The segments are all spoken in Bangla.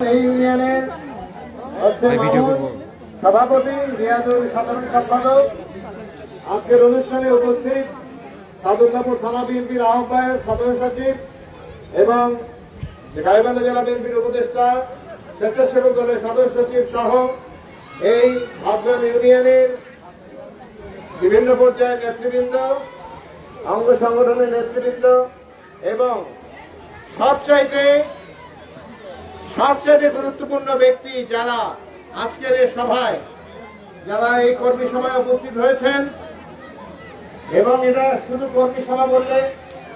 এই ইউনিয়নের সভাপতি রিয়াজুল সাধারণ সম্পাদক আজকের অনুষ্ঠানে উপস্থিত সাদুল্লাপুর থানা বিএনপির আহ্বায়ক সদস্য সচিব এবং গাইবান্ধা জেলা বিএনপির উপদেষ্টা স্বেচ্ছাসেবক দলের সদস্য সচিব সহ এই আগ্রাম ইউনিয়নের বিভিন্ন পর্যায়ের নেতৃবৃন্দ, অঙ্গ সংগঠনের নেতৃবৃন্দ এবং সবচাইতে গুরুত্বপূর্ণ ব্যক্তি যারা আজকের এই সভায়, যারা এই কর্মী সভায় উপস্থিত হয়েছেন। এবং এটা শুধু কর্মী সভা বললে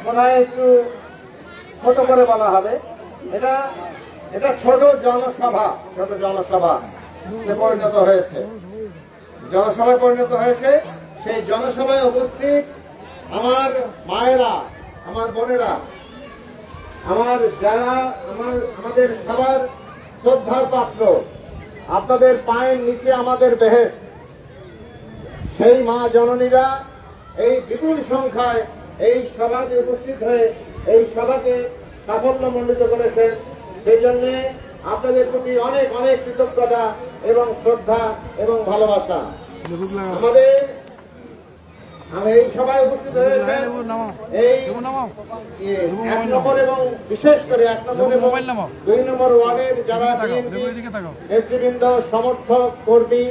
মনে হয় একটু ছোট করে বলা হবে, এটা ছোট জনসভা পরিণত হয়েছে, জনসভায় পরিণত হয়েছে। সেই জনসভায় উপস্থিত আমার মায়েরা, আমার বোনেরা, আমাদের সবার শ্রদ্ধার পাত্র, আপনাদের পায়ের নিচে আমাদের বেহেশত, সেই মা জননীরা এই বিপুল সংখ্যায় এই সভাতে উপস্থিত হয়ে এই সভাকে সাফল্যমণ্ডিত করেছেন। সেই জন্য আপনাদের প্রতি অনেক অনেক কৃতজ্ঞতা এবং শ্রদ্ধা এবং ভালোবাসা। আমি এই সভায় উপস্থিত হয়েছেন এই 1 নম্বর এবং বিশেষ করে 1 নম্বর এবং 2 নম্বর ওয়ার্ডের যারা নেতৃবৃন্দ, সমর্থক, কর্মী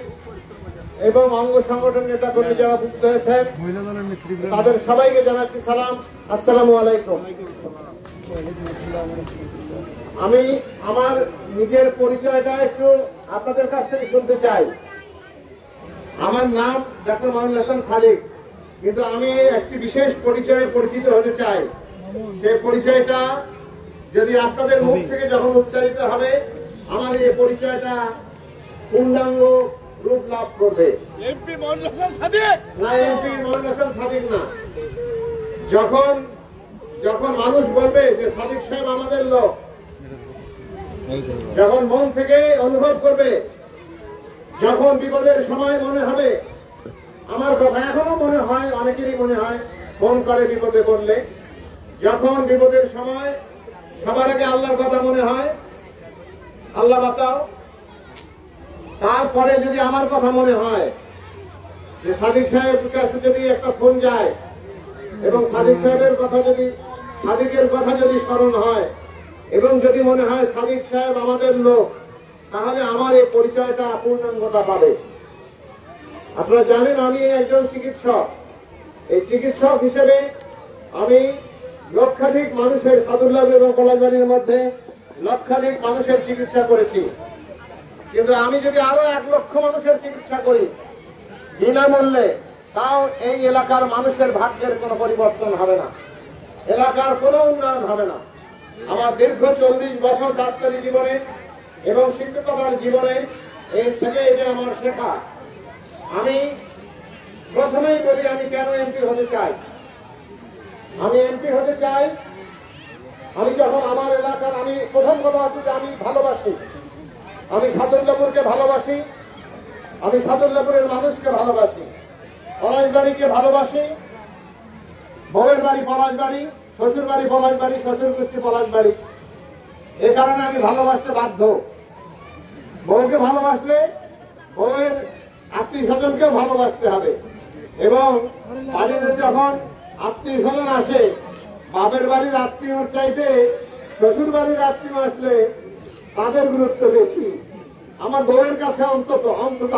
এবং অঙ্গ সংগঠন নেতা কর্মী যারা উপস্থিত হয়েছেন, তাদের সবাইকে জানাচ্ছি সালাম, আসসালামু আলাইকুম। আমি আমার নিজের পরিচয়টা একটু আপনাদের কাছ থেকে শুনতে চাই। আমার নাম ডক্টর মামুনুল হাসান খালিক, কিন্তু আমি একটি বিশেষ পরিচয়ে পরিচিত হতে চাই। সেই পরিচয়টা যদি আপনাদের মুখ থেকে যখন উচ্চারিত হবে, আমার এই পরিচয়টা পূর্ণাঙ্গ রূপ লাভ করবে। এমপি মামুনুল হাসান সাদিক না। যখন মানুষ বলবে যে সাদিক সাহেব আমাদের লোক, যখন মন থেকে অনুভব করবে, যখন বিপদের সময় মনে হবে, আমার কথা এখনো মনে হয়, অনেকেরই মনে হয়, ফোন করে বিপদে পড়লে, যখন বিপদের সময় সবার আগে আল্লাহর কথা মনে হয়, আল্লাহ বাঁচাও। তারপরে যদি আমার কথা মনে হয় যে সাদিক সাহেবের কাছে যদি একটা ফোন যায় এবং সাদিক সাহেবের কথা যদি, সাদিকের কথা যদি স্মরণ হয় এবং যদি মনে হয় সাদিক সাহেব আমাদের লোক, তাহলে আমার এই পরিচয়টা পূর্ণাঙ্গতা পাবে। আপনারা জানেন আমি একজন চিকিৎসক। এই চিকিৎসক হিসেবে আমি লক্ষাধিক মানুষের, সাদুল্লাহ এবং পলাশবাড়ির মধ্যে লক্ষাধিক মানুষের চিকিৎসা করেছি। কিন্তু আমি যদি আরো 1 লক্ষ মানুষের চিকিৎসা করি বিনামূল্যে, তাও এই এলাকার মানুষের ভাগ্যের কোনো পরিবর্তন হবে না, এলাকার কোনো উন্নয়ন হবে না। আমার দীর্ঘ 40 বছর ডাক্তারি জীবনে এবং শিক্ষকতার জীবনে এর থেকে এটা আমার শেখা। আমি প্রথমেই বলি আমি কেন এমপি হতে চাই। আমি এমপি হতে চাই, আমি যখন আমার এলাকার, আমি প্রথম কথা হচ্ছে যে আমি ভালোবাসি, আমি সাদুল্লাপুরকে ভালোবাসি, আমি সাদুল্লাপুরের মানুষকে ভালোবাসি, পলাশবাড়িকে ভালোবাসি, বউয়ের বাড়ি পলাশবাড়ি, শ্বশুর বাড়ি পলাশবাড়ি, শ্বশুর গোষ্ঠী পলাশবাড়ি। এ কারণে আমি ভালোবাসতে বাধ্য। বউকে ভালোবাসলে বউয়ের আত্মীয় স্বজনকেও ভালোবাসতে হবে। এবং বাড়িতে যখন আত্মীয় স্বজন আসে, বাপের বাড়ির আত্মীয় চাইতে শ্বশুর বাড়ির আত্মীয় আসলে তাদের গুরুত্ব বেশি। আমার বউয়ের কাছে অন্তত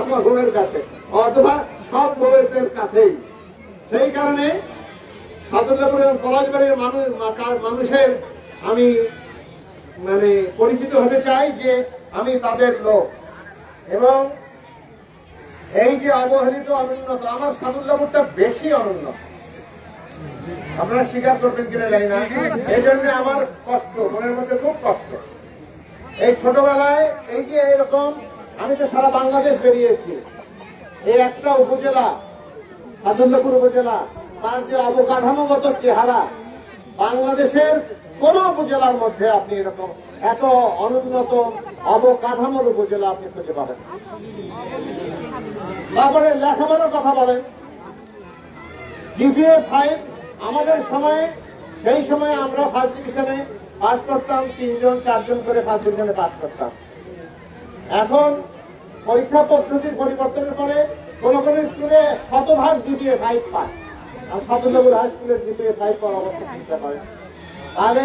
আমার বউয়ের কাছে, অথবা সব বউয়ের কাছেই। সেই কারণে সাদুল্লাপুর এবং পলাশবাড়ির মানুষের আমি পরিচিত হতে চাই যে আমি তাদের লোক। এবং এই যে অবহেলিত, অনুন্নত, আমার সাদুল্লাপুরটা বেশি অনুন্নত, আপনারা স্বীকার করবেন কিনা জানি না। এই জন্য আমার কষ্ট, মনের মধ্যে খুব কষ্ট। এই ছোটবেলায় এই যে এরকম, আমি তো সারা বাংলাদেশ বেরিয়েছি, এই একটা উপজেলা সাদুল্লাপুর উপজেলা, তার যে অবকাঠামোগত চেহারা, বাংলাদেশের কোন উপজেলার মধ্যে আপনি এরকম এত অনুন্নত অবকাঠামোর উপজেলা আপনি খুঁজে পাবেন। তারপরে লেখাপড়ার কথা বলেন, GPA 5 আমাদের সময়ে, সেই সময়ে আমরা ফার্স্ট ডিভিশনে পাস করতাম, 3 জন 4 জন করে ফার্স্ট ডিভিশনে পাস করতাম। এখন পরীক্ষা পদ্ধতির পরিবর্তনের পরে কোন কোন স্কুলে শতভাগ জিপিএ 5 পায়, আর সাদুল্লাপুর হাই স্কুলের জিপিএ 5 পাওয়ার অবস্থা চিন্তা করেন। তাহলে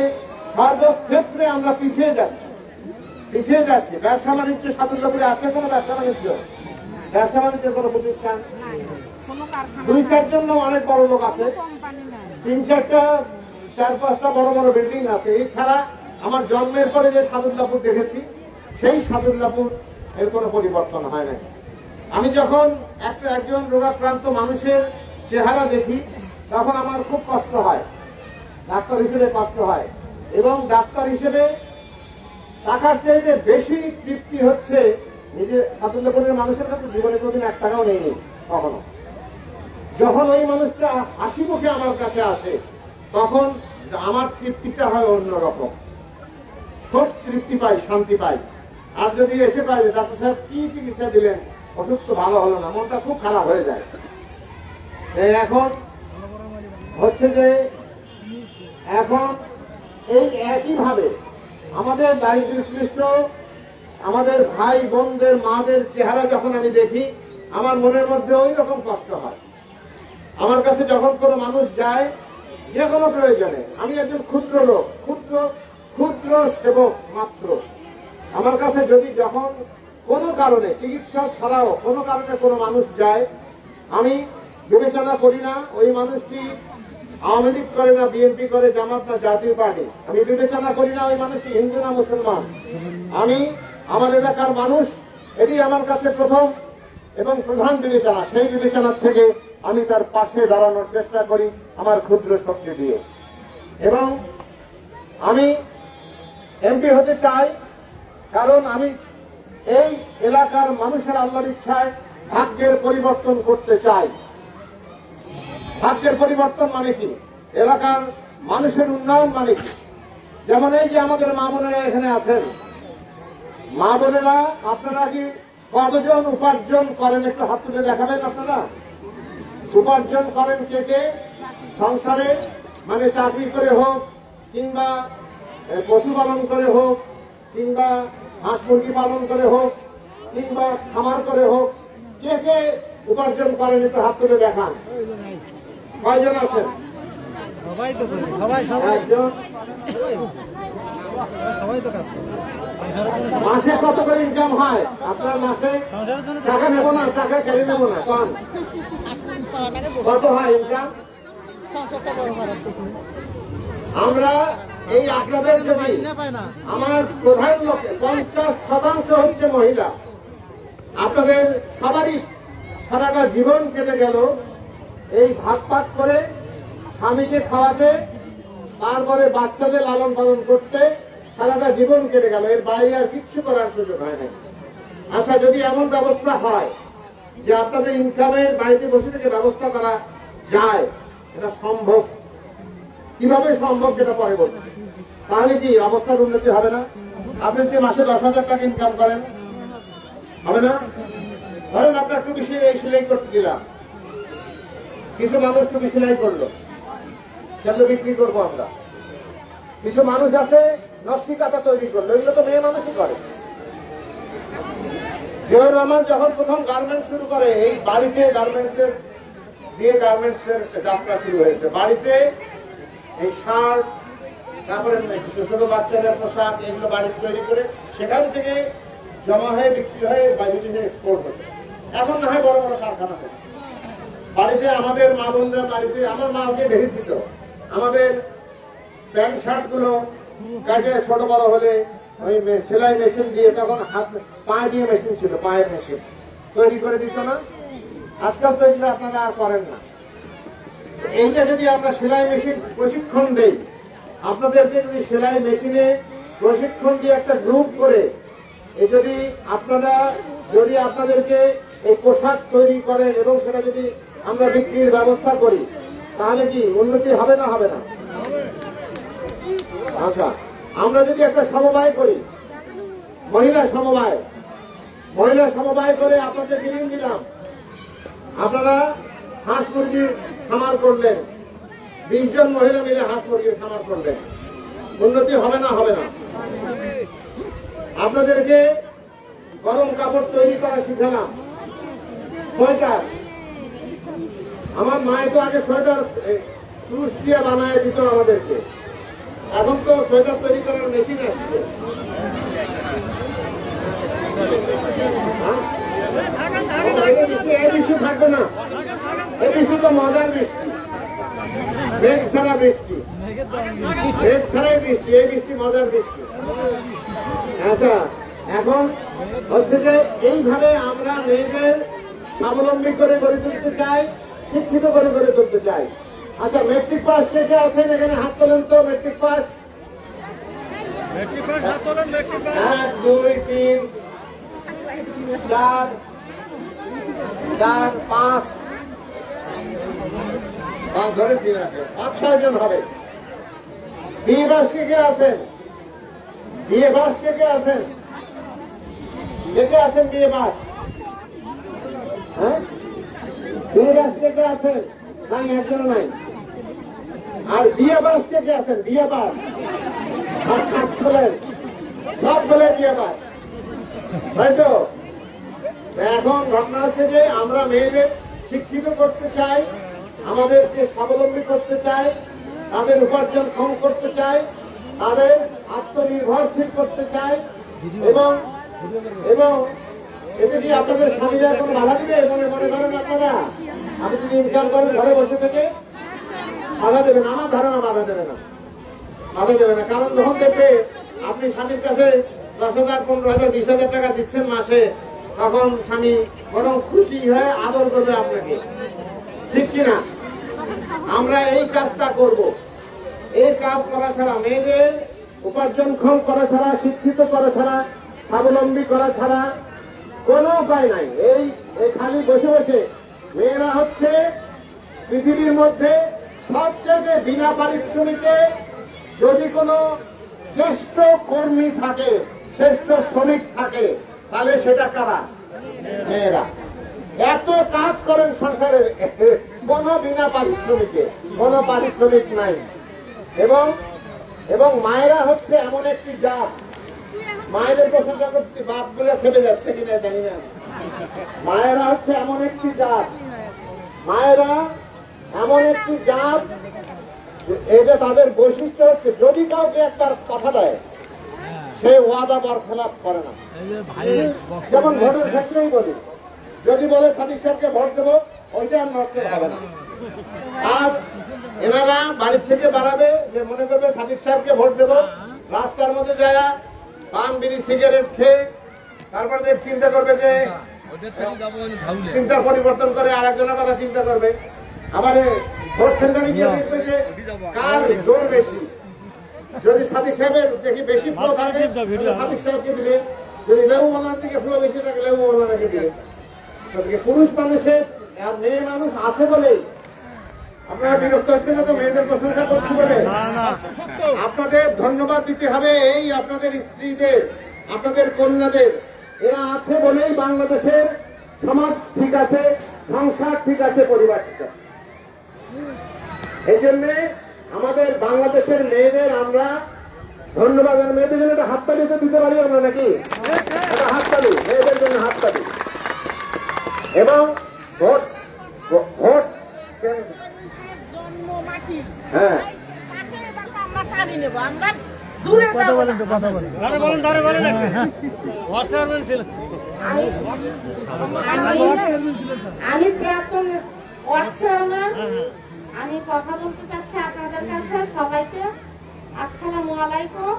সর্বক্ষেত্রে আমরা পিছিয়ে যাচ্ছি। ব্যবসা বাণিজ্য সাদুল্লাপুরে আছে কোনো ব্যবসা বাণিজ্যের কোনো প্রতিষ্ঠান? 2-4 জন অনেক বড় লোক আছে, 3-4টা 4-5টা বড় বড় বিল্ডিং আছে। এছাড়া আমার জন্মের পরে যে সাদুল্লাপুর দেখেছি সেই সাদুল্লাপুর এর কোনো পরিবর্তন হয় না। আমি যখন একজন রোগাক্রান্ত মানুষের চেহারা দেখি তখন আমার খুব কষ্ট হয়, ডাক্তার হিসেবে কষ্ট হয়। এবং ডাক্তার হিসেবে টাকার চাইতে বেশি তৃপ্তি হচ্ছে নিজের সাদুল্লাপুরের মানুষের কাছে জীবনে কোনদিন 1 টাকাও নেয়নি কখনো। যখন ওই মানুষটা হাসি মুখে আমার কাছে আসে তখন আমার তৃপ্তিটা হয় অন্যরকম, খুব তৃপ্তি পাই, শান্তি পাই। আর যদি এসে পাই ডাক্তার সাহেব কি চিকিৎসা দিলেন, ওষুধ তো ভালো হলো না, মনটা খুব খারাপ হয়ে যায়। এখন হচ্ছে যে এখন এই একইভাবে আমাদের দারিদ্র্যক্লিষ্ট আমাদের ভাই বোনদের মাদের চেহারা যখন আমি দেখি আমার মনের মধ্যে ওই রকম কষ্ট হয়। আমার কাছে যখন কোনো মানুষ যায় যে কোনো প্রয়োজনে, আমি একজন ক্ষুদ্র লোক, ক্ষুদ্র সেবক মাত্র, আমার কাছে যদি যখন কোনো কারণে চিকিৎসা ছাড়াও কোনো কারণে কোনো মানুষ যায়, আমি বিবেচনা করি না ওই মানুষটি আওয়ামী লীগ করে না বিএনপি করে, জামাত না জাতীয় পার্টি, আমি বিবেচনা করি না ওই মানুষটি হিন্দু না মুসলমান। আমি আমার এলাকার মানুষ, এটি আমার কাছে প্রথম এবং প্রধান বিবেচনা। সেই বিবেচনার থেকে আমি তার পাশে দাঁড়ানোর চেষ্টা করি আমার ক্ষুদ্র শক্তি দিয়ে। এবং আমি এমপি হতে চাই কারণ আমি এই এলাকার মানুষের আল্লাহর ইচ্ছায় ভাগ্যের পরিবর্তন করতে চাই। ভাগ্যের পরিবর্তন মানে কি? এলাকার মানুষের উন্নয়ন মানে কি? যেমন এই যে আমাদের মা বোনেরা এখানে আছেন, মা বোনেরা আপনারা কি কতজন উপার্জন করেন একটু হাত তুলে দেখাবেন? আপনারা উপার্জন করেন কে কে সংসারে? মানে চাকরি করে হোক, কিংবা পশুপালন করে হোক, কিংবা হাঁস মুরগি পালন করে হোক, কিংবা খামার করে হোক, কে কে উপার্জন করেন একটু হাত তুলে দেখান। কয়জন আছেন? সবাই তো করে, সবাই সবাই সবাই তো কাজ করে। মাসে কত করে ইনকাম হয় আপনার? মাসে টাকা নেব না, টাকা খেলে নেব না, কত হয় ইনকাম? আমরা এই আপনাদের যদি আমার প্রধান লোকে 50% হচ্ছে মহিলা। আপনাদের সবারই সারাটা জীবন কেটে গেল এই ভাগ ভাগ করে স্বামীকে খাওয়াতে, তারপরে বাচ্চাদের লালন পালন করতে সারাটা জীবন কেটে গেল। এর বাইরে আর কিচ্ছু করার সুযোগ হয় না। আচ্ছা, যদি এমন ব্যবস্থা হয় যে আপনাদের ইনকামের বাড়িতে বসে থেকে ব্যবস্থা করা যায়, এটা সম্ভব। কিভাবে সম্ভব সেটা পরে বলছি। তাহলে কি অবস্থার উন্নতি হবে না? আপনি যদি মাসে 10,000 টাকা ইনকাম করেন, হবে না? ধরেন আপনার টুপি সেলাই করতে দিলাম, কিছু মানুষ টুপি সেলাই করলো, সেগুলো বিক্রি করবো আমরা। কিছু মানুষ আছে নকশি কাঁথা তৈরি করলো, এগুলো তো মেয়ে মানুষই করে। জিয়াউর রহমান যখন প্রথম গার্মেন্টস শুরু করে, এই বাড়িতে গার্মেন্টসের যাত্রা শুরু হয়েছে। বাড়িতে এই শার্ট, তারপরে ছোট বাচ্চাদের পোশাক, এগুলো বাড়িতে তৈরি করে সেখান থেকে জমা হয়ে বিক্রি হয়ে বাইরে এক্সপোর্ট হতো। এখন না হয় বড় বড় কারখানা হয়েছে। বাড়িতে আমাদের মা বোনদের বাড়িতে, আমার মাকে দেখেছি তো, আমাদের প্যান্ট শার্ট গুলো কাটে ছোট বড় হলে ওই সেলাই মেশিন দিয়ে, তখন হাত পায়ে দিয়ে মেশিন ছিল, পায়ের মেশিন তৈরি করে দিত না। আজকাল তো এগুলো আপনারা আর করেন না। এইটা যদি আমরা সেলাই মেশিন প্রশিক্ষণ দেই, আপনাদেরকে যদি সেলাই মেশিনে প্রশিক্ষণ দিয়ে একটা গ্রুপ করে যদি আপনাদেরকে এই পোশাক তৈরি করেন এবং সেটা যদি আমরা বিক্রির ব্যবস্থা করি, তাহলে কি উন্নতি হবে না? হবে না? আচ্ছা, আমরা যদি একটা সমবায় করি, মহিলা সমবায় করে আপনাদেরকে ঋণ দিলাম, আপনারা হাঁস মুরগির খামার করলেন, 20 জন মহিলা মিলে হাঁস মুরগির খামার করলেন, উন্নতি হবে না? হবে না? আপনাদেরকে গরম কাপড় তৈরি করা শিখালাম, সোয়েটার। আমার মায়ে তো আগে সোয়েটার তুষ দিয়ে বানায় দিত আমাদেরকে, এখন তো সোয়েটার তৈরি করার মেশিন আসছে। এই বৃষ্টি থাকবে না, এই বৃষ্টি তো মজার বৃষ্টি, মেঘ ছাড়া বৃষ্টি, মেঘ ছাড়াই বৃষ্টি, এই বৃষ্টি মজার বৃষ্টি। আচ্ছা, এখন হচ্ছে যে এইভাবে আমরা মেয়েদের স্বাবলম্বী করে গড়ে তুলতে চাই, শিক্ষিত করে গড়ে তুলতে চাই। আচ্ছা, মেট্রিক পাস কে কে আছেন এখানে? হাত তোলেন তো। মেট্রিক পাস 1 2 3 4 5 ধরেছি না, 5-6 জন হবে। বিএ পাস কে কে আছেন? বিএ পাস কে কে আছেন? কে কে আছেন বিএ পাস? হ্যাঁ, বিএ পাস কে কে আছেন? নাই, একজন নাই। আর বিএ পাস কে কে আছেন? বিএ পাস সব বলে বিএ পাস, তাই তো? এখন ঘটনা হচ্ছে যে আমরা মেয়েদের শিক্ষিত করতে চাই, আমাদেরকে স্বাবলম্বী করতে চাই, তাদের উপার্জন কম করতে চাই, তাদের আত্মনির্ভরশীল করতে চাই। এবং এবং এতে কি আপনাদের স্বামীরা কোনো বাধা দিবে মনে মনে করেন আপনারা? আপনি যদি ইনকাম করেন ঘরে বসে থেকে, বাধা দেবেন? আমার ধারণা বাধা দেবে না, বাধা দেবে না। কারণ যখন দেখবে আপনি স্বামীর কাছে 10,000, 15,000, 20,000 টাকা দিচ্ছেন মাসে, তখন স্বামী বরং খুশি হয়ে আদর করবে আপনাকে, ঠিক কিনা? আমরা এই কাজটা করব। এই কাজ করা ছাড়া, মেয়েদের উপার্জনক্ষম করা ছাড়া, শিক্ষিত করা ছাড়া, স্বাবলম্বী করা ছাড়া কোনো উপায় নাই। এই খালি বসে বসে মেয়েরা হচ্ছে পৃথিবীর মধ্যে সবচেয়ে বিনা পারিশ্রমিকে যদি কোনো শ্রেষ্ঠ কর্মী থাকে, শ্রেষ্ঠ শ্রমিক থাকে, তাহলে সেটা কারা? মেয়েরা। এত কাজ করেন সংসারের, কোনো বিনা পারিশ্রমিকে, কোনো পারিশ্রমিক নাই। এবং এবং মায়েরা হচ্ছে এমন একটি জাত, মায়েদের প্রশংসা করছি, বাপ বলে খেপে যাচ্ছে কিনা জানি না। মায়েরা হচ্ছে এমন একটি জাত, মায়েরা এমন একটি জাত, এটা তাদের বৈশিষ্ট্য হচ্ছে যদি কাউকে একবার কথা দেয় সে ওয়াদা বরখেলাপ করে না। যেমন ভোটের ক্ষেত্রেই বলি, যদি বলে সাদিক সাহেবকে ভোট দেবো, ওইটা আর নষ্টের হবে না। আর এনারা বাড়ির থেকে বাড়াবে যে মনে করবে সাদিক সাহেবকে ভোট দেবো, রাস্তার মধ্যে যায় পান বিড়ি সিগারেট খেয়ে তারপরে চিন্তা করবে যে চিন্তার পরিবর্তন করে আরেকজনের কথা চিন্তা করবে। আবার ভোট সেন্টারে গিয়ে দেখবে যে কার জোর বেশি। যদি সাদিক সাহেবের দেখি বেশি ফ্লো থাকে সাদিক সাহেবকে দিলে, যদি লেবু ওনার দিকে ফ্লো বেশি থাকে লেবু ওনাকে দিলে। পুরুষ মানুষের আর মেয়ে মানুষ আছে বলেই আপনারা বিরক্ত হচ্ছেন না তো? মেয়েদের প্রশংসা করছি বলে আপনাদের ধন্যবাদ দিতে হবে। এই আপনাদের স্ত্রীদের, আপনাদের কন্যাদের, এরা আছে বলেই বাংলাদেশের সমাজ ঠিক আছে, সংসার ঠিক আছে, পরিবার ঠিক আছে। এই জন্য আমাদের বাংলাদেশের মেয়েদের আমরা ধন্যবাদ। মেয়েদের জন্য একটা হাততালি দিতে পারি আমরা নাকি? একটা হাততালি মেয়েদের জন্য, হাততালি। এবং ভোট ভোট হ্যাঁ, আমি প্রাক্তন ওয়ার্ড চেয়ারম্যান, আমি কথা বলতে চাচ্ছি আপনাদের কাছে সবাইকে। আসসালামু আলাইকুম।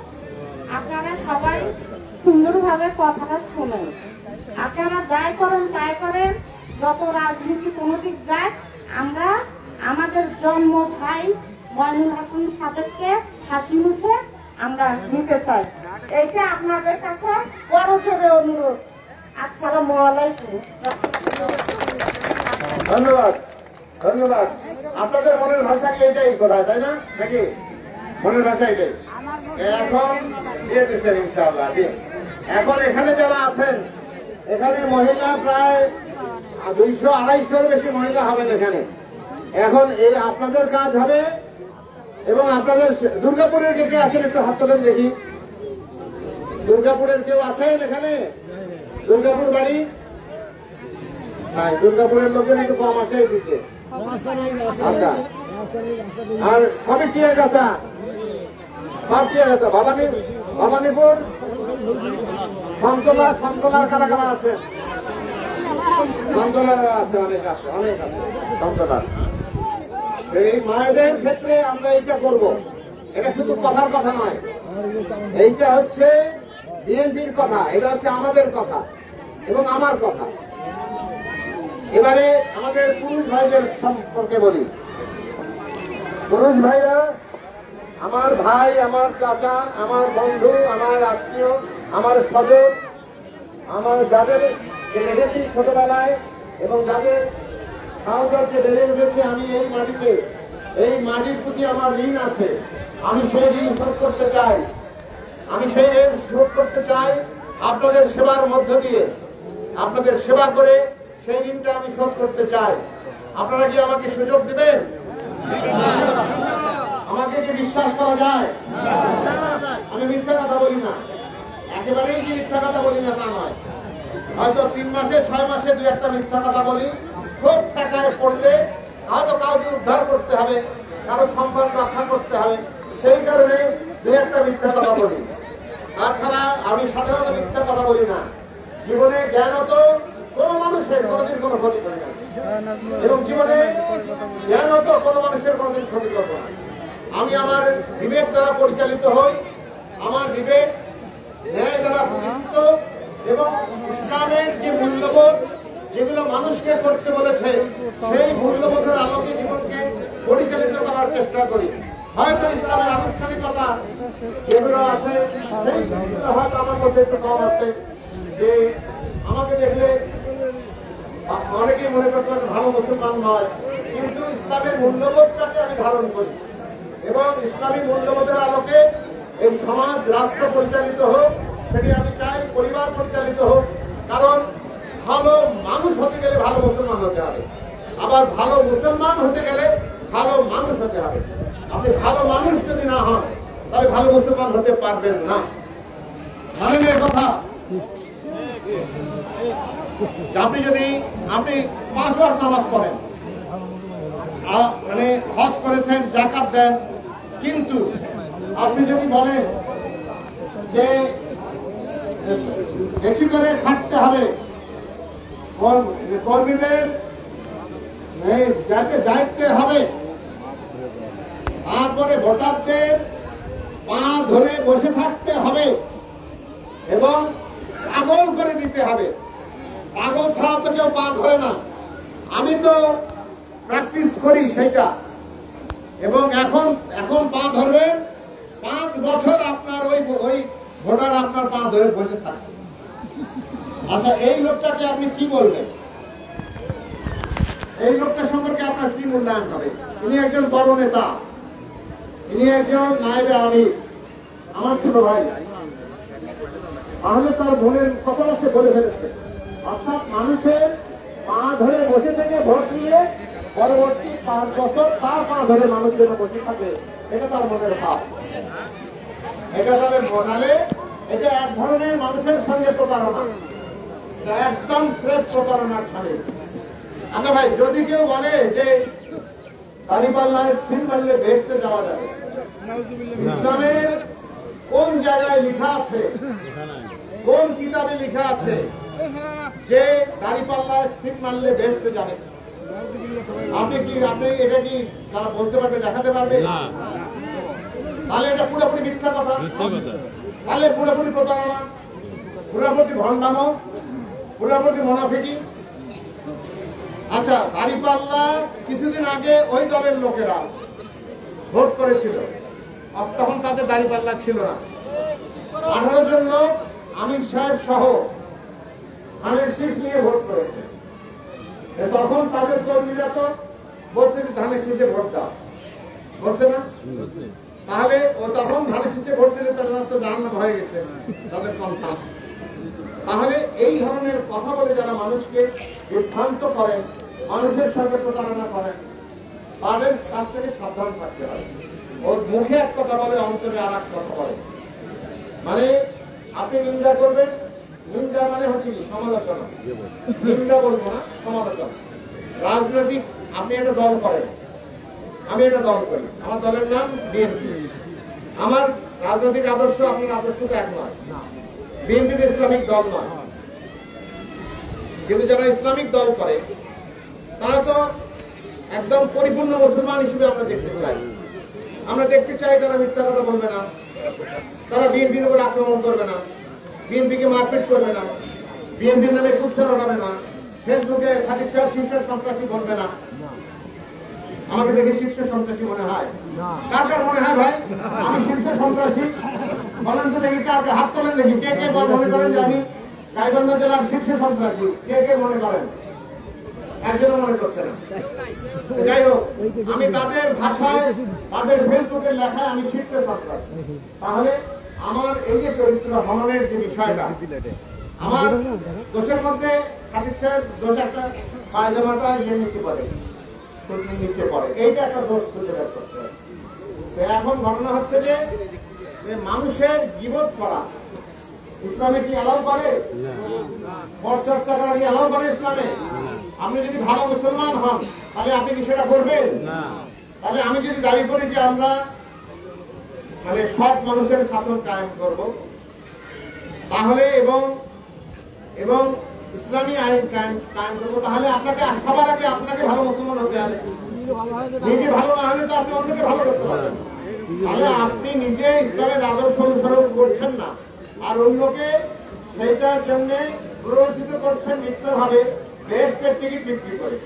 আপনারা সবাই সুন্দরভাবে কথাটা শুনেন। আপনারা যাই করেন তাই করেন, যত রাজনীতি কোনো দিক যাক, আমরা আমাদের জন্ম ভাই ময়নুল হাসান সাদেককে হাসি মুখে আমরা নিতে চাই। এইটা আপনাদের কাছে করজোরে অনুরোধ। আসসালামু আলাইকুম। ধন্যবাদ, ধন্যবাদ। আপনাদের মনের ভাষা কি এটাই কথা, তাই না নাকি? মনের ভাষা এটাই। এখন দিয়ে দিচ্ছেন ইনশাআল্লাহ। এখন এখানে যারা আছেন, এখানে মহিলা প্রায় 200-250 বেশি মহিলা হবেন এখানে। এখন এই আপনাদের কাজ হবে, এবং আপনাদের দুর্গাপুরের কে কে আসেন একটু হাত তোলেন দেখি। দুর্গাপুরের কেউ আছেন এখানে? দুর্গাপুর বাড়ি? হ্যাঁ, দুর্গাপুরের লোকের একটু কম আসে দিতে। আচ্ছা, আর সবই টিয়া গাছা, সব টিয়া গাছা। ভবানীপুর সন্তলার কারা কারা আছে? সন্তলার আছে, অনেক আছে, অনেক আছে সন্তলার। এই মায়েদের ক্ষেত্রে আমরা এইটা করব, এটা শুধু কথার কথা নয়, এইটা হচ্ছে বিএনপির কথা, এটা হচ্ছে আমাদের কথা এবং আমার কথা। এবারে আমাদের পুরুষ ভাইদের সম্পর্কে বলি। পুরুষ ভাইরা আমার ভাই, আমার চাচা, আমার বন্ধু, আমার আত্মীয়, আমার স্বজন, আমার যাদের দেখেছি ছোটবেলায় এবং যাদের সাহচর্যে বেড়ে উঠেছে আমি এই মাটিতে, এই মাটির প্রতি আমার ঋণ আছে। আমি সেই ঋণ শোধ করতে চাই, আমি সেই ঋণ শোধ করতে চাই আপনাদের সেবার মধ্য দিয়ে। আপনাদের সেবা করে সেই ঋণটা আমি শোধ করতে চাই। আপনারা কি আমাকে সুযোগ দিবেন? আমাকে কি বিশ্বাস করা যায়? আমি মিথ্যা কথা বলি না, একেবারেই কি মিথ্যা কথা বলি না তা নয়। হয়তো 3 মাসে 6 মাসে 2-1টা মিথ্যা কথা বলি, খুব ঠেকায় পড়লে হয়তো কাউকে উদ্ধার করতে হবে, কারো সম্মান রক্ষা করতে হবে, সেই কারণে 2-1টা মিথ্যা কথা বলি। তাছাড়া আমি সাধারণত মিথ্যা কথা বলি না। জীবনে জ্ঞানত কোনো মানুষের কোনোদিন কোনো ক্ষতি করি না, এবং জীবনে জ্ঞানত কোনো মানুষের কোনোদিন ক্ষতি করবো না। আমি আমার বিবেক দ্বারা পরিচালিত হই, আমার বিবেক ন্যায় দ্বারা প্রতিষ্ঠিত, এবং ইসলামের যে মূল্যবোধ যেগুলো মানুষকে করতে বলেছে সেই মূল্যবোধের আলোকে জীবনকে পরিচালিত করার চেষ্টা করি। হয়তো ইসলামের আনুষ্ঠানিকতা যেগুলো আছে সেইগুলো হয়তো আমার মধ্যে একটু কম আছে, যে আমাকে দেখলে অনেকেই মনে করতেন ভালো মুসলমান নয়, কিন্তু ইসলামের মূল্যবোধটাকে আমি ধারণ করি এবং ইসলামী মূল্যবোধের আলোকে এই সমাজ রাষ্ট্র পরিচালিত হোক, সেটি আমি চাই পরিবার পরিচালিত হোক। কারণ ভালো মানুষ হতে গেলে ভালো মুসলমান হতে হবে, আবার ভালো মুসলমান হতে গেলে ভালো মানুষ হতে হবে। আপনি ভালো মানুষ যদি না হন তাহলে ভালো মুসলমান হতে পারবেন না। জানেন এই কথা? আপনি 5 ওয়াক্ত নামাজ পড়েন, মানে হজ করেছেন, যাকাত দেন, কিন্তু আপনি যদি বলেন যে বেশি করে খাটতে হবে, কর্মীদের যাতে দায়িত্বে হবে, তারপরে ভোটারদের পা ধরে বসে থাকতে হবে এবং পাগল করে দিতে হবে। পাগল ছাড়া তো কেউ পা ধরে না। আমি তো প্র্যাকটিস করি সেইটা, এবং এখন পা ধরবেন, 5 বছর আপনার ওই ভোটার আপনার পা ধরে বসে থাকবে। আচ্ছা, এই লোকটাকে আপনি কি বলবেন? এই লোকটা সম্পর্কে আপনার কি মূল্যায়ন হবে? ইনি একজন বড় নেতা, ইনি একজন নায়েবে আমির, আমার ছোট ভাই, তাহলে তার বোনের কথাটা সে বলে ফেলেছে। অর্থাৎ মানুষের পা ধরে বসে থেকে ভোট নিয়ে পরবর্তী 5 বছর তার পা ধরে মানুষ যেন বসে থাকে, এটা তার মনের ভাব। এটা তাদের মনালে এটা এক ধরনের মানুষের সঙ্গে প্রতারণা, একদম স্রেফ প্রতারণার সাথে। আচ্ছা ভাই, যদি কেউ বলে যে দাঁড়িপাল্লায় সিল মারলে বেহেশতে যাওয়া যাবে, ইসলামের কোন জায়গায় লেখা আছে, কোন কিতাবে লেখা আছে যে দাঁড়িপাল্লায় সিল মারলে বেহেশতে যাবে? আপনি এটা কি তারা বলতে পারবে, দেখাতে পারবে? তাহলে এটা পুরোপুরি মিথ্যা কথা, তাহলে পুরোপুরি প্রতারণা, পুরোপুরি ভণ্ডামো, পুরোপুরি মুনাফিকি। আচ্ছা, দাঁড়িপাল্লা কিছুদিন আগে ওই দলের লোকেরা ভোট করেছিল, তখন তাদের দাঁড়িপাল্লা ছিল না। 18 জন লোক আমির সাহেব সহ ধানের শীষ নিয়ে ভোট করেছে। তখন তাদের কর্মীরা তো বলছে যে ধানের শীষে ভোট দাও, বলছে না? তাহলে ও তখন ধানের শীষে ভোট দিলে তাদের তো জাহান্নাম হয়ে গেছে, তাদের কনফার্ম। তাহলে এই ধরনের কথা বলে যারা মানুষকে বিভ্রান্ত করেন, মানুষের সঙ্গে প্রতারণা করেন, তাদের কাছ থেকে সাবধান থাকতে হবে। ওর মুখে এক কথা বলে, অন্তরে আর এক কথা বলে। মানে আপনি নিন্দা করবেন, নিন্দা মানে হচ্ছে কি সমালোচনা, নিন্দা বলবো না, সমালোচনা। রাজনৈতিক আপনি একটা দল করেন, আমি একটা দল করি, আমার দলের নাম বিএনপি। আমার রাজনৈতিক আদর্শ আপনার আদর্শ তো এক নয়, বিএনপি তো ইসলামিক দল নয়। কিন্তু যারা ইসলামিক দল করে তারা তো একদম পরিপূর্ণ মুসলমান হিসেবে আমরা দেখতে চাই। আমরা দেখতে চাই তারা মিথ্যা কথা বলবে না, তারা বিএনপির উপর আক্রমণ করবে না, বিএনপিকে মারপিট করবে না, বিএনপির নামে কুৎসা রটাবে না, ফেসবুকে সাদিক সাহেব শীর্ষ সন্ত্রাসী বলবে না। আমাকে দেখে শীর্ষ সন্ত্রাসী মনে হয়? কার কার মনে হয় ভাই আমি শীর্ষ সন্ত্রাসী? বলেন তো দেখি, কার হাত তোলেন দেখি, কে কে মনে করেন যে আমি গাইবান্ধা জেলার শীর্ষ সন্ত্রাসী? কে কে মনে করেন? একজনও মনে করছে না। যাই হোক, আমি তাদের ভাষায়, তাদের ফেসবুকের লেখায় আমি শীর্ষ সন্ত্রাসী। তাহলে আমার এই যে চরিত্র হননের যে বিষয়টা, আমার দোষের মধ্যে সাদিক সাহেব দোষ একটা পায়জামাটা নিচে পড়ে, নিচে পড়ে, এইটা একটা দোষ খুঁজে বের করছে। এখন ঘটনা হচ্ছে যে মানুষের জীবন করা ইসলামে কি অ্যালাউ করে? পরচর্চা করা কি অ্যালাউ করে ইসলামে? আপনি যদি ভালো মুসলমান হন তাহলে আপনি কি সেটা করবেন? তাহলে আমি যদি দাবি করি যে আমরা মানে সব মানুষের শাসন কায়েম করব, তাহলে এবং ইসলামী আইন কায়েম করবো, তাহলে আপনাকে সবার আগে আপনাকে ভালো মুসলমান হতে হবে। নিজে ভালো না হলে তো আপনি অন্যকে ভালো করতে পারবেন। তাহলে আপনি নিজে ইসলামের আদর্শ অনুসরণ করছেন না, আর অন্যকে সেইটার জন্য প্ররোচিত করছেন মিথ্যাভাবে বেহেশতের টিকিট বিক্রি করে।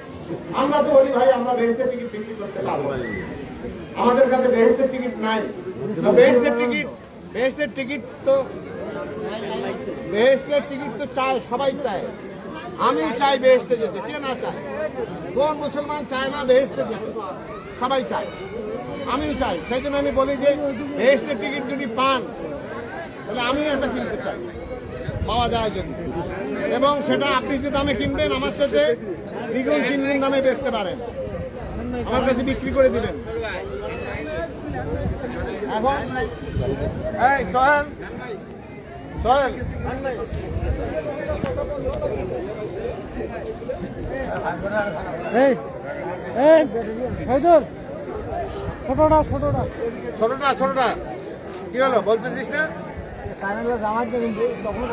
আমরা তো বলি ভাই আমরা বেহেশতের টিকিট বিক্রি করতে পারবো, আমাদের কাছে বেহেশতের টিকিট নাই। বেহেশতের টিকিট তো চায়, সবাই চায়। আমি চাই বেহেশতে যেতে, কে না চায়? কোন মুসলমান চায় না বেহেশতে যেতে? সবাই চায়, আমিও চাই। সেই জন্য আমি বলি যে বেহেশতের টিকিট যদি পান তাহলে আমিও একটা কিনতে চাই, পাওয়া যায় যদি, এবং সেটা আপনি যে দামে কিনবেন আমার সাথে দ্বিগুণ তিনগুণ দামে বেচতে পারেন, আমার কাছে বিক্রি করে দিবেন। এখন এই সোহেল ছোটটা কি হলো বলতেছিস না? জামাত দেবেন তখন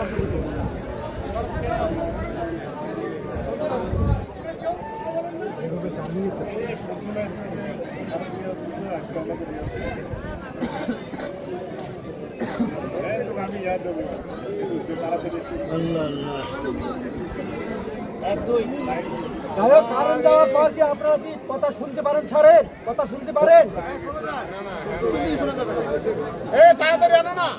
কারণ দেওয়ার পর কি আপনারা কি কথা শুনতে পারেন? ছাড়েন, কথা শুনতে পারেন। তাড়াতাড়ি আনো না।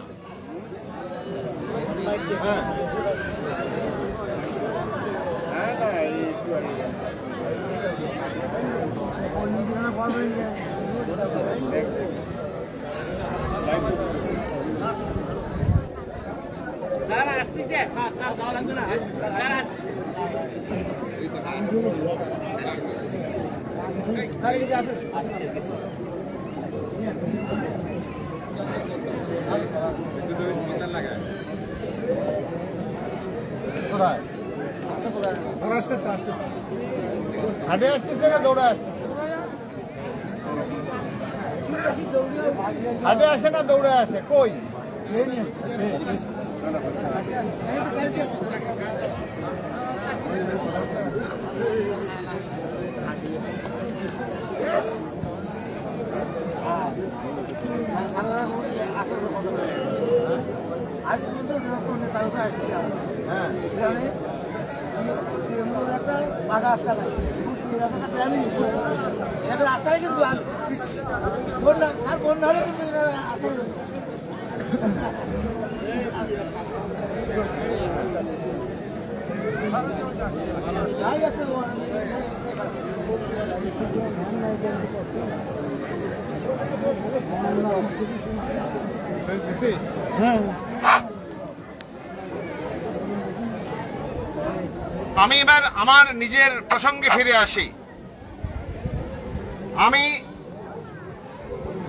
হাটে আসতেছে না দৌড়ে আসতেছে? হাটে আসে না দৌড়ে আসে? কই আমি এবার আমার নিজের প্রসঙ্গে ফিরে আসি। আমি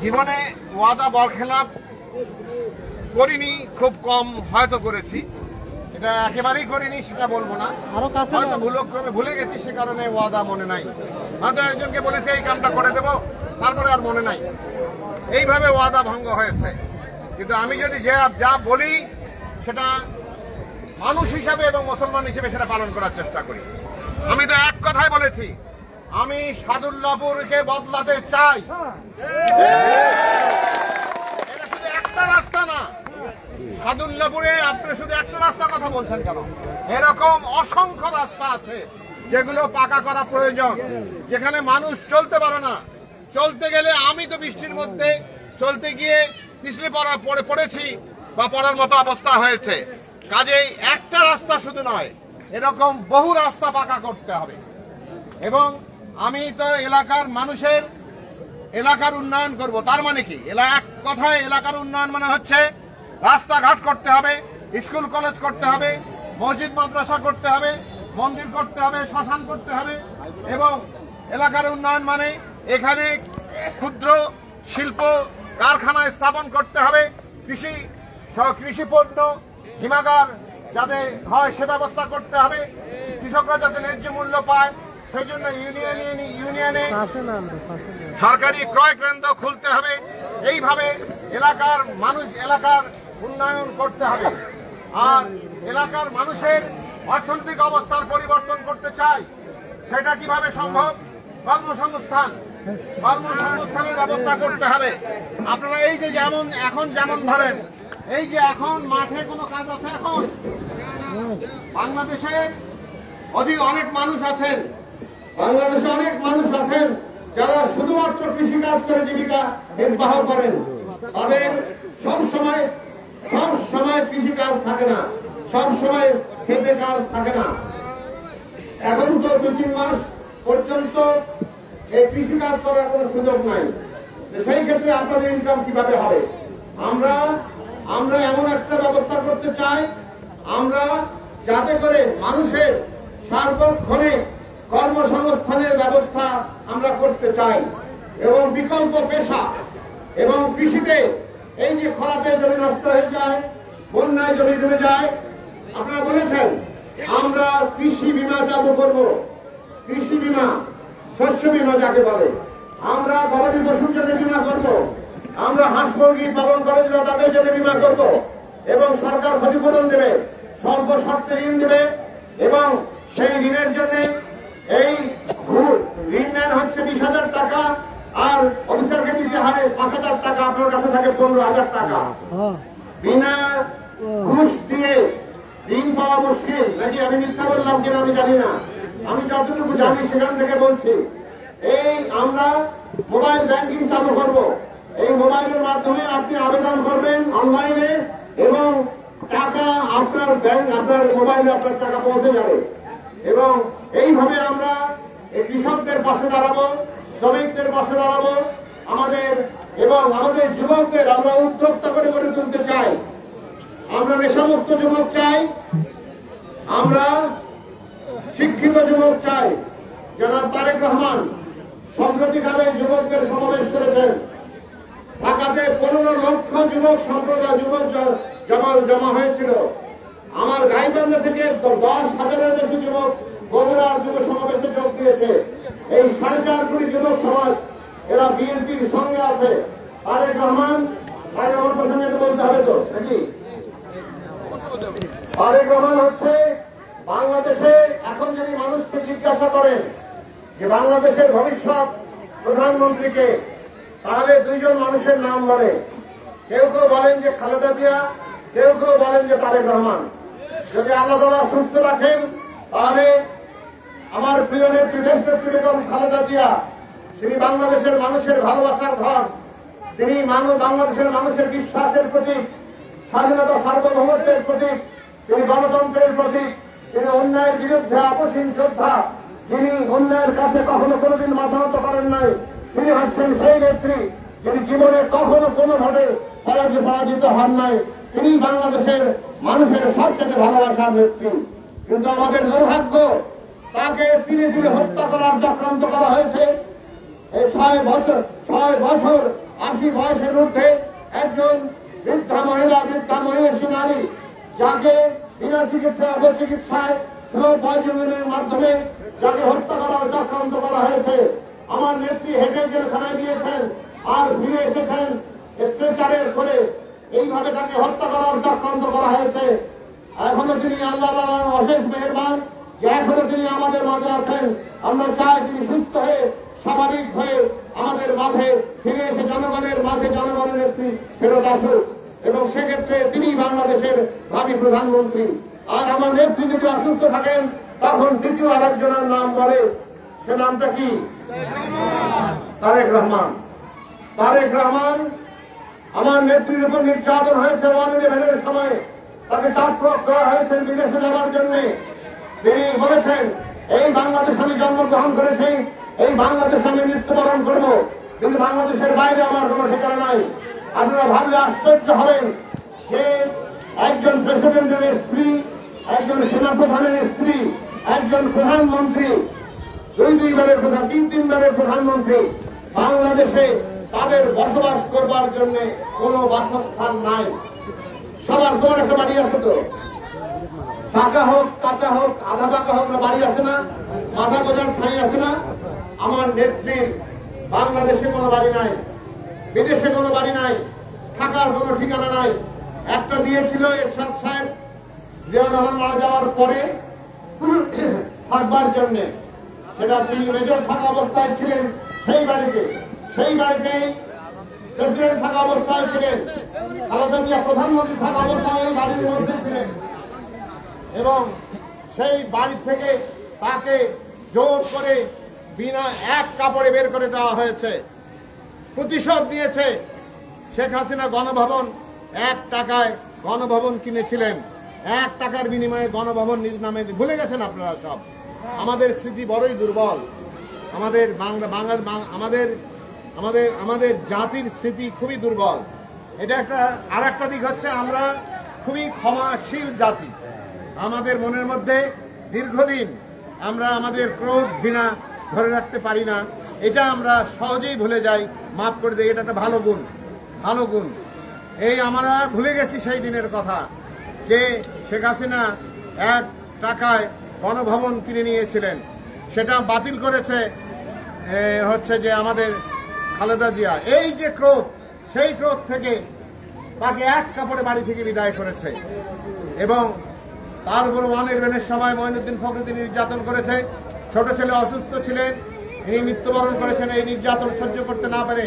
জীবনে ওয়াদা বরখেলাপ করিনি, খুব কম হয়তো করেছি, এটা একেবারেই করিনি সেটা বলবো না, হয়তো ভুলক্রমে ভুলে গেছি, সে কারণে ওয়াদা মনে নাই। হয়তো একজনকে বলেছে এই কামটা করে দেব, তারপরে আর মনে নাই, এইভাবে ওয়াদা ভঙ্গ হয়েছে। কিন্তু আমি যদি যা বলি সেটা মানুষ হিসাবে এবং মুসলমান হিসেবে সেটা পালন করার চেষ্টা করি। আমি তো এক কথাই বলেছি, আমি সাদুল্লাহপুরকে বদলাতে চাই। এটা শুধু একটা রাস্তা না, সাদুল্লাহপুরে আপনি শুধু একটা রাস্তা কথা বলছেন কেন? এরকম অসংখ্য রাস্তা আছে যেগুলো পাকা করা প্রয়োজন, যেখানে মানুষ চলতে পারে না। চলতে গেলে আমি তো বৃষ্টির মধ্যে চলতে গিয়ে পিছলে পড়েছি বা পড়ার মতো অবস্থা হয়েছে। কাজেই একটা রাস্তা শুধু নয়, এরকম বহু রাস্তা পাকা করতে হবে। এবং আমি তো এলাকার মানুষের এলাকার উন্নয়ন করব। তার মানে কি? এক কথায় এলাকার উন্নয়ন মানে হচ্ছে রাস্তাঘাট করতে হবে, স্কুল কলেজ করতে হবে, মসজিদ মাদ্রাসা করতে হবে, মন্দির করতে হবে, শ্মশান করতে হবে। এবং এলাকার উন্নয়ন মানে এখানে ক্ষুদ্র শিল্প কারখানা স্থাপন করতে হবে, কৃষি পণ্য হিমাগার যাতে হয় সে ব্যবস্থা করতে হবে, কৃষকরা যাতে ন্যায্য মূল্য পায় সেই জন্য ইউনিয়নে সরকারি ক্রয় কেন্দ্র খুলতে হবে। এইভাবে এলাকার উন্নয়ন করতে হবে। আর এলাকার মানুষের অর্থনৈতিক অবস্থার পরিবর্তন করতে চাই। সেটা কিভাবে সম্ভব? কর্মসংস্থানের ব্যবস্থা করতে হবে। আপনারা এই যে এখন যেমন ধরেন, এই যে এখন মাঠে কোনো কাজ আছে, এখন বাংলাদেশে অনেক মানুষ আছেন, যারা শুধুমাত্র কৃষি কাজ করে জীবিকা নির্বাহ করেন। তাদের সব সময় কৃষি কাজ থাকে না, সব সময় খেতে কাজ থাকে না। এখন তো 2-3 মাস পর্যন্ত এই কৃষি কাজ করার কোনো সুযোগ নাই। সেই ক্ষেত্রে আপনাদের ইনকাম কিভাবে হবে? আমরা এমন একটা ব্যবস্থা করতে চাই, আমরা যাতে করে মানুষের সার্বক্ষণে কর্মসংস্থানের ব্যবস্থা আমরা করতে চাই। এবং বিকল্প পেশা এবং কৃষিতে এই যে খরাতে জমি নষ্ট হয়ে যায়, বন্যায় জমি ডুবে যায়, আপনারা বলেছেন আমরা কৃষি বীমা চালু করব। কৃষি বীমা, শস্য বীমা যাকে বলে, আমরা গবাদি পশুর জন্য বীমা করব, আমরা হাঁস মুরগি পালন করে তাদের জন্য বীমা করব। এবং সরকার ক্ষতিপূরণ দেবে, স্বল্প শর্তে ঋণ দেবে। এবং সেই ঋণের জন্য এই ঋণ নেন হচ্ছে 20,000 টাকা, আর অফিসারকে দিতে হয় 5,000 টাকা, আপনার কাছে থাকে 15,000 টাকা। বিনা ঘুষ দিয়ে ঋণ পাওয়া মুশকিল নাকি? আমি মিথ্যা বললাম কিনা আমি জানি না, আমি যতটুকু জানি সেখান থেকে বলছি। আমরা মোবাইল ব্যাংকিং চালু করব। এই মোবাইলের মাধ্যমে আপনি আবেদন করবেন অনলাইনে, এবং টাকা আপনার মোবাইলে আপনার টাকা পৌঁছে যাবে। এবং এইভাবে আমরা এই কৃষকদের পাশে দাঁড়াবো, শ্রমিকদের পাশে দাঁড়াবো। আমাদের যুবকদের আমরা উদ্যোক্তা করে গড়ে তুলতে চাই। আমরা নেশামুক্ত যুবক চাই, আমরা শিক্ষিত যুবক চাই। জনাব তারেক রহমান সম্প্রতিকালে যুবকদের সমাবেশ করেছেন। ঢাকাতে 15 লক্ষ যুবক সম্প্রদায় জমা হয়েছিল। আমার গাইবান্ধা থেকে 10,000-এর বেশি যুবক বগুড়ার যুব সমাবেশে যোগ দিয়েছে। এই 4.5 কোটি যুবক সমাজ, এরা বিএনপির সঙ্গে আছে। তারেক রহমান প্রসঙ্গে বলতে হবে তো নাকি? তারেক রহমান হচ্ছে বাংলাদেশে, এখন যদি মানুষকে জিজ্ঞাসা করেন যে বাংলাদেশের ভবিষ্যৎ প্রধানমন্ত্রীকে, তাহলে 2 জন মানুষের নাম বলে। কেউ বলেন যে খালেদা জিয়া, কেউ বলেন যে তারেক রহমান। যদি আল্লাহ তাআলা সুস্থ রাখেন, তাহলে আমার প্রিয় নেত্রী দেশনেত্রী বেগম খালেদা জিয়া, তিনি বাংলাদেশের মানুষের ভালোবাসার ধন, তিনি বাংলাদেশের মানুষের বিশ্বাসের প্রতীক, স্বাধীনতা সার্বভৌমত্বের প্রতীক, তিনি গণতন্ত্রের প্রতীক, তিনি অন্যায়ের বিরুদ্ধে আপসীন যোদ্ধা, যিনি অন্যায়ের কাছে কখনো কোনোদিন মাথা নত করেন নাই। তিনি হচ্ছেন সেই নেত্রী যিনি জীবনে কখনো কোনো ভোটে পরাজিত হন নাই। তিনি বাংলাদেশের মানুষের সবচেয়ে ভালোবাসার নেত্রী। কিন্তু আমাদের দুর্ভাগ্য, তাকে তিলে তিলে হত্যা করার চক্রান্ত করা হয়েছে। এই 6 বছর 80 বয়সের ঊর্ধ্বে একজন বৃদ্ধা মহিষী নারী, যাকে বিনা চিকিৎসা অপচিকিৎসায় স্লো পয়জনের মাধ্যমে যাকে হত্যা করার চক্রান্ত করা হয়েছে। আমার নেত্রী হেঁটে জেলখানায় গিয়েছেন আর ফিরে এসেছেন স্ট্রেচারের করে। এইভাবে তাকে হত্যা করার চক্রান্ত করা হয়েছে। এখনো তিনি আল্লাহ অশেষ মেহেরবান যে এখনো তিনি আমাদের মাঝে আছেন। আমরা চাই তিনি সুস্থ হয়ে স্বাভাবিক হয়ে আমাদের মাঝে ফিরে এসে জনগণের মাঝে জনগণের নেত্রী ফেরত আসুক, এবং সেক্ষেত্রে তিনি বাংলাদেশের ভাবি প্রধানমন্ত্রী। আর আমার নেত্রী যদি অসুস্থ থাকেন তখন দ্বিতীয় আরেকজনের নাম বলে, সে নামটা কি? তারেক রহমান। তারেক রহমান আমার নেত্রীর উপর নির্যাতন হয়েছে 1/11 সময়, তাকে চাপ প্রয়োগ করা হয়েছে বিদেশে যাওয়ার জন্য। তিনি বলেছেন এই বাংলাদেশ আমি জন্মগ্রহণ করেছি, এই বাংলাদেশে আমি মৃত্যুবরণ করবো, কিন্তু বাংলাদেশের বাইরে আমার কোনো ঠিকানা নাই। আপনারা ভাবলে আশ্চর্য হবেন যে একজন প্রেসিডেন্টের স্ত্রী, একজন সেনাপ্রধানের স্ত্রী, একজন প্রধানমন্ত্রী, দুইবারের প্রধান, তিনবারের প্রধানমন্ত্রী, বাংলাদেশে তাদের বসবাস করবার জন্য কোনো বাসস্থান নাই। সবার তোমার একটা বাড়ি আছে তো, পাকা হোক কাঁচা হোক আধা পাকা হোক, না বাড়ি আছে না, মাথা গোজার ঠাঁই আছে না? আমার নেত্রীর বাংলাদেশে কোনো বাড়ি নাই, বিদেশে কোনো বাড়ি নাই, থাকার কোনো ঠিকানা নাই। একটা দিয়েছিল এরশাদ সাহেব জিয়া রহমান মারা যাওয়ার পরে থাকবার জন্য, সেটা তিনি মেজর থাকা অবস্থায় ছিলেন সেই বাড়িতেই প্রেসিডেন্ট থাকা অবস্থায় ছিলেন, খালেদা জিয়া প্রধানমন্ত্রী থাকা অবস্থায় এই বাড়ির মধ্যে ছিলেন, এবং সেই বাড়ি থেকে তাকে জোর করে বিনা এক কাপড়ে বের করে দেওয়া হয়েছে। প্রতিশোধ নিয়েছে শেখ হাসিনা। গণভবন 1 টাকায় গণভবন কিনেছিলেন, 1 টাকার বিনিময়ে গণভবন নিজ নামে। ভুলে গেছেন আপনারা সব। আমাদের স্মৃতি বড়ই দুর্বল। আমাদের জাতির স্মৃতি খুবই দুর্বল। এটা একটা আর একটা দিক হচ্ছে আমরা খুবই ক্ষমাশীল জাতি। আমাদের মনের মধ্যে দীর্ঘদিন আমরা আমাদের ক্রোধ ঘৃণা ধরে রাখতে পারি না, এটা আমরা সহজেই ভুলে যাই, মাফ করে দিই। এটা একটা ভালো গুণ। এই আমরা ভুলে গেছি সেই দিনের কথা যে শেখ হাসিনা 1 টাকায় গণভবন কিনে নিয়েছিলেন। সেটা বাতিল করেছে হচ্ছে যে আমাদের খালেদা জিয়া। এই যে ক্রোধ, সেই ক্রোধ থেকে তাকে 1 কাপড়ে বাড়ি থেকে বিদায় করেছে, এবং তার উপর 1/11 সময় মঈনুদ্দিন ফখরুদ্দিন নির্যাতন করেছে। ছোট ছেলে অসুস্থ ছিলেন, তিনি মৃত্যুবরণ করেছেন এই নির্যাতন সহ্য করতে না পেরে।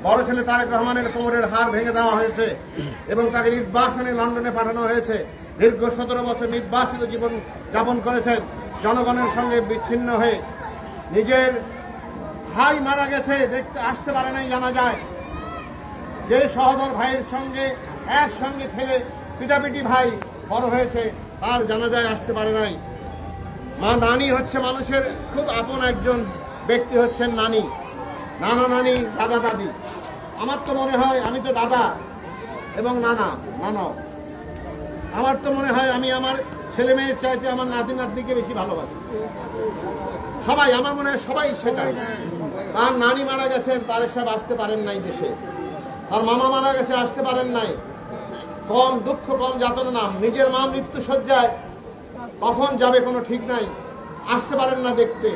বড় ছেলে তারেক রহমানের কোমরের হাড় ভেঙে দেওয়া হয়েছে এবং তাকে নির্বাসনে লন্ডনে পাঠানো হয়েছে। দীর্ঘ 17 বছর নির্বাসিত জীবন যাপন করেছেন, জনগণের সঙ্গে বিচ্ছিন্ন হয়ে। নিজের ভাই মারা গেছে, দেখতে আসতে পারে নাই জানা যায়। যে সহোদর ভাইয়ের সঙ্গে একসঙ্গে খেলে পিটাপিটি ভাই বড় হয়েছে, তার জানাজায় আসতে পারে নাই। নানি হচ্ছে মানুষের খুব আপন একজন ব্যক্তি, হচ্ছেন নানি, নানা নানি, দাদা দাদি। আমার তো মনে হয় আমি তো দাদা এবং নানা। আমার তো মনে হয় আমি আমার ছেলে মেয়ের চাইতে আমার নাতি নাতনিকে বেশি ভালোবাসি। সবাই, আমার মনে হয় সবাই সেটাই। তার নানি মারা গেছেন, তারেক সাহেব আসতে পারেন নাই দেশে। তার মামা মারা গেছে, আসতে পারেন নাই। কম দুঃখ, কম যাতনা না। নিজের মা মৃত্যু শয্যায়, কখন যাবে কোনো ঠিক নাই, আসতে পারেন না দেখতে।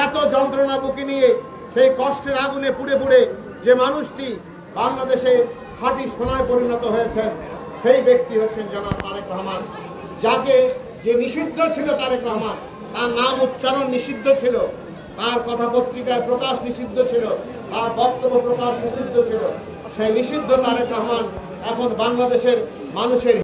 এত যন্ত্রণা বুকে নিয়ে সেই কষ্টের আগুনে পুড়ে পুড়ে যে মানুষটি বাংলাদেশে খাঁটি সোনায় পরিণত হয়েছেন, সেই ব্যক্তি হচ্ছেন জনাব তারেক রহমান। যাকে যে নিষিদ্ধ ছিল তারেক রহমান, তার নাম উচ্চারণ নিষিদ্ধ ছিল, তার কথা পত্রিকায় প্রকাশ নিষিদ্ধ ছিল, তার বক্তব্য প্রকাশ নিষিদ্ধ ছিল, সেই নিষিদ্ধ তারেক রহমান এখন বাংলাদেশের মানুষের